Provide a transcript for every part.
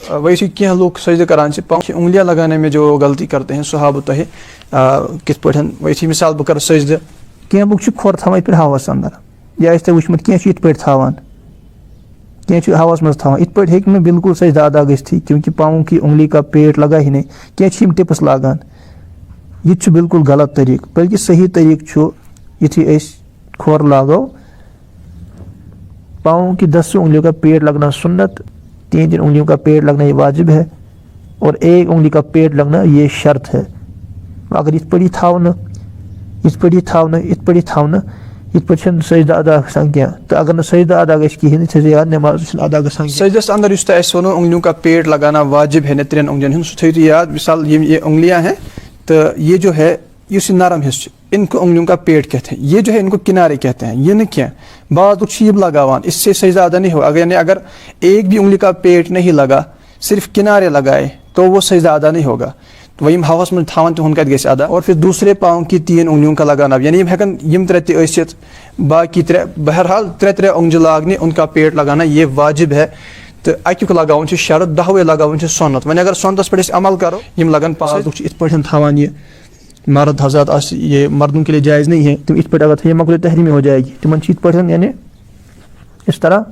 वैसे क्या लोग सजदे करान से पाँव की उंगलियां लगाने में जो गलती करते हैं सुहाब तहे किस पे वैसी मिसाल बह कर सजदे क्या लोग खोर थवान पे हवास अंदर या वुचमत क्या इत पे थवान क्या हवास मज थवान इत पे हे बिल्कुल सजदा अदा गई क्योंकि पाँव की उंगली का पेट लगा ही नहीं क्या टिप्स लागान यह बिल्कुल गलत तरीक बल्कि सही तरीक युथी खोर लागो पाँव की 10 उंगलियों का पेट लगना सुन्नत 3 उंगलियों का पेट लगना ये वाजिब है और 1 उंगली का पेट लगना ये शर्त है। अगर इत पड़ी थाव न इत पे सजदा अदा क्या तो अगर सजदा अदा गहन याद नमाज अदा ग सजदस अंदर वो उंगलियों का पेट लगाना वाजिब है 3 उंगलियों सो थो याद मिसाल ये उंगलियां हैं तो ये जो है इस नरम हिस्सा इनको उंगलियों का पेट कहते हैं, ये जो है इनको किनारे कहते हैं। ये न क्या बाद शीब लगावान इससे सजदा अदा नहीं होगा। अगर एक भी उंगली का पेट नहीं लगा सिर्फ किनारे लगाए तो वो सजदा अदा नहीं होगा। तो वही हवस में थावन तो उनका गैस अदा। और फिर दूसरे पाँव की 3 उंगलियों का लगाना यानी हेकन यम 3 बाकी 3 बहरहाल 3 उंगली लागने उनका पेट लगाना ये वाजिब है। तो अक लगावन शरत 10 लगावन सुन्नत। वह अगर सुन्नतस पे अमल करो यम लगन 5 इत पे थावान ये मर्द हजरत ये मर्दों के लिए जायज़ नहीं है। तुम इत पे अगर थे मकरूह तहरीमी हो जाएगी। तुम इत पे यानी इस तरह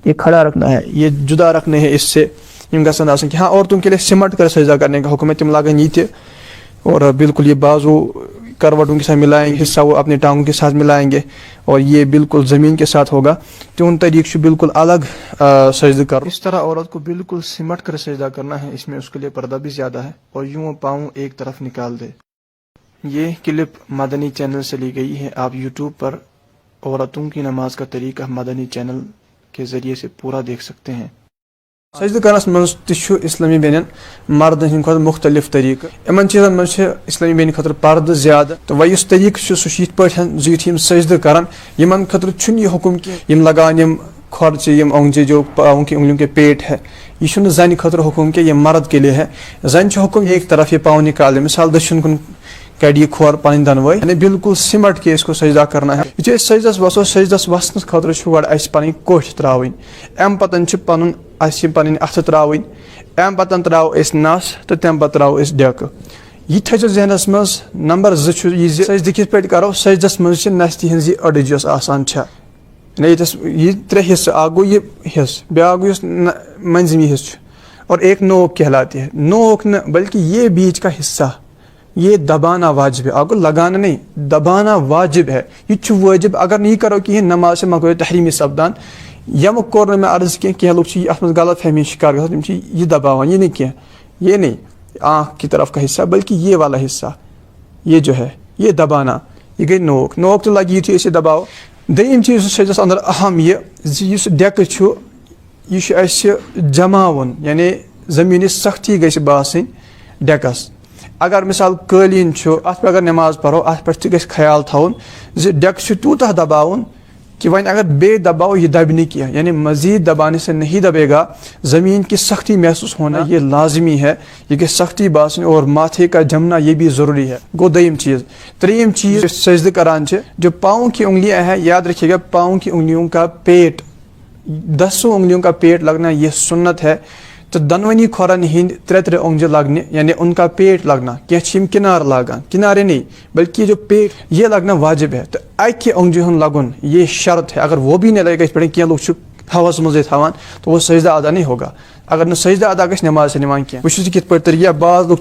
ये खड़ा रखना है, ये जुदा रखने हैं इससे यम गसन आसन कि हाँ औरतों के लिए सिमट कर सजदा करने का हुक्म है। तुम लागन ये और बिल्कुल ये बाजू करवटों के साथ मिलाएंगे, हिस्सा वो अपने टांगों के साथ मिलाएंगे और ये बिल्कुल ज़मीन के साथ होगा। तो उन तरीक़ से बिल्कुल अलग सजदा कर। इस तरह औरत को बिल्कुल सिमट कर सजदा करना है। इसमें उसके लिए पर्दा भी ज़्यादा है और यूँ पाँव एक तरफ निकाल दे। ये क्लिप मदनी चैनल से ली गई है। आप यूट्यूब पर औरतों की नमाज का तरीका मदनी चैनल के ज़रिए से पूरा देख सकते हैं। सजदा करनस मज इस्लामी बेन मर्दन हिंद खुद मुख्तलिफ तरीक़ इन चीज़न मज इस्लामी बेन खतर पर्द ज़्यादा। तो वह इस तरीक़ सह पे जुथ सजदा करान यमन खतर यह हुक्म कि यम लगान यम खर्च यम औंगजे जो पाँव की उंगलियों के पेट है यह जन खतर हुक्म कि यह मर्द के लिए है। जन हुक्म एक तरफ ये पाँव निकाले मिसाल दक्षिण कुन कड़ी खोर पन दनवे यानी बिल्कुल सिमट के इसको सजदा करना है। ये सजदस वसो सजदस वसनस खतर गो कोठ त्रावन अम पतन पन पन अथ त्रावन अम पतन त्रो नस तो तम पे त्रो डेक। यह थो जहनस मज नंबर 2 सजद किस पे करो सजदस मज नस्ती हज अड़ज आसान ये 3 हिस्से आ गो ये हिस्स ब्या गो मंजमी हिस्स और एक नोक कहलाती है। नोक न बल्कि ये बीच का हिस्सा ये दबाना वाजिब है। आपको लगाना नहीं दबाना वाजिब है। यह वाजिब अगर नहीं करो कि नमाज से मकरूह तहरीमी सपदान यम कोर में अर्ज क्या लोग अत गलत फहमी शिकार यह दबावान ये नहीं क्या ये नहीं आँख की तरफ का हिस्सा बल्कि ये वाला हिस्सा ये जो है ये दबाना ये गई नोक। नोक तो लगी थी इसे दबाओ। दम चीज सजदस अंदर अहम ये डेक यह जमावन यानी जमीन सख्ती गई बासन डेकस। अगर मिसाल कालीन अत पे अगर नमाज पढ़ो अत पे गस ख्याल थवन डेक तूतः दबावन कि वह अगर बे दबाओ ये दब नहीं किया यानी मजीद दबाने से नहीं दबेगा। ज़मीन की सख्ती महसूस होना ये लाजमी है। ये कि सख्ती बासन और माथे का जमना ये भी ज़रूरी है। गो दयम चीज़। 3 चीज़ सजद करान जो पाँव की उंगलियां हैं याद रखिएगा पाँव की उंगलियों का पेट 10 उंगलियों का पेट लगना ये सुन्नत है। तो दनवनी खोरन हिंद 3 उंगली लगने यानी उनका पेट लगना क्या किनार लागान किनारे नहीं बल्कि जो पेट ये लगना वाजिब है। तो अक उंगली लगन ये शर्त है। अगर वो भी नहीं लगेगा इस पे क्या लोग हवस मजे थावान तो वो सजदा अदा नहीं होगा। अगर न सजदा अदा गस नमाज से निमान क्या वह कित पे तरीका बाज लोग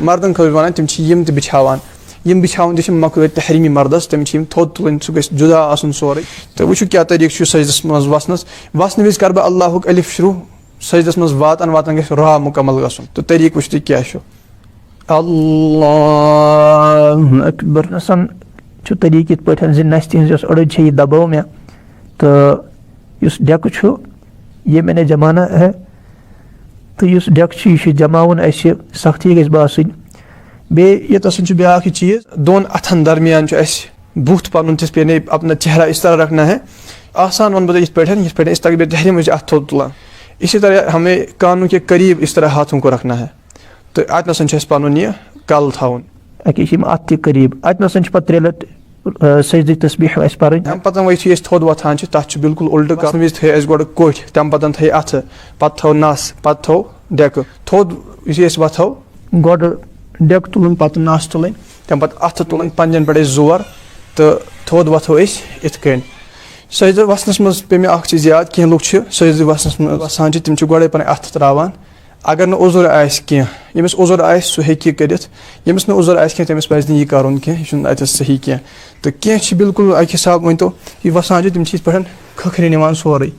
मर्दन खर वन तम बिछावान यम बिछावन मकरूह तहरीमी मर्दस तम थोद तुलन सह गस जुदा आसन सोरे। तो वो क्या तरीक़ सजदस मज वसनस वसन विज कर बह अल्लाह अलिफ शुरू सजदस मज वातान गस रा मुकम्मल गसन। तो तरीक़ वुच क्या अल्लाहु अकबर नसन तरीक़ इत पे नस्ती हज अड़ज यह दबाओ मे तो इस डेक ये मैंने जमाना है। तो इस डेक यह जमावन सख्ती गई बासन बे ये ब्या चीज़ 2 अथन दरमियान बुथ पन पे अपना चेहरा इस तरह रखना है। आसान वन बता इस पे इस तक तहरीम अथ थोद तुलान। इसी तरह हमें कानों के करीब इस तरह हाथों को रखना है। तो अत नसन पन यह कल थावन अत करीब अत नसन पे 3 लट सजदुक तस्बीह आसि परन तम पतन यु अस थोद वथान तथ बिल्कुल उल्ट कर विज थे अस गोड कोठ तम पतन थे अथ पत थो नस पत थो डेक थोद यु अस वथो गोड डेक तुलन पत नस तुलन तम पत अथ तुलन पंजन पे जोर तो थोद वथो अस इत कन सजद वसनस मज पे मे अख चीज याद कह लुक सजद वसनस मज वसान तम गोड़े पे अथ त्रावान अगर न उजुर आस कह यमिस उजुर आस सह हेकि करित यमिस न उजुर आस कह तमिस पज यह करन कह यह अत सही कह तो कह बिल्कुल अक हिसाब वन तो यह वसान तम पे खखरे निवान सोरे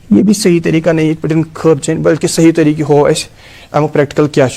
यह भी सही तरीका नहीं पे खर चन बल्कि सही तरीके हो अमुक प्रैक्टिकल क्या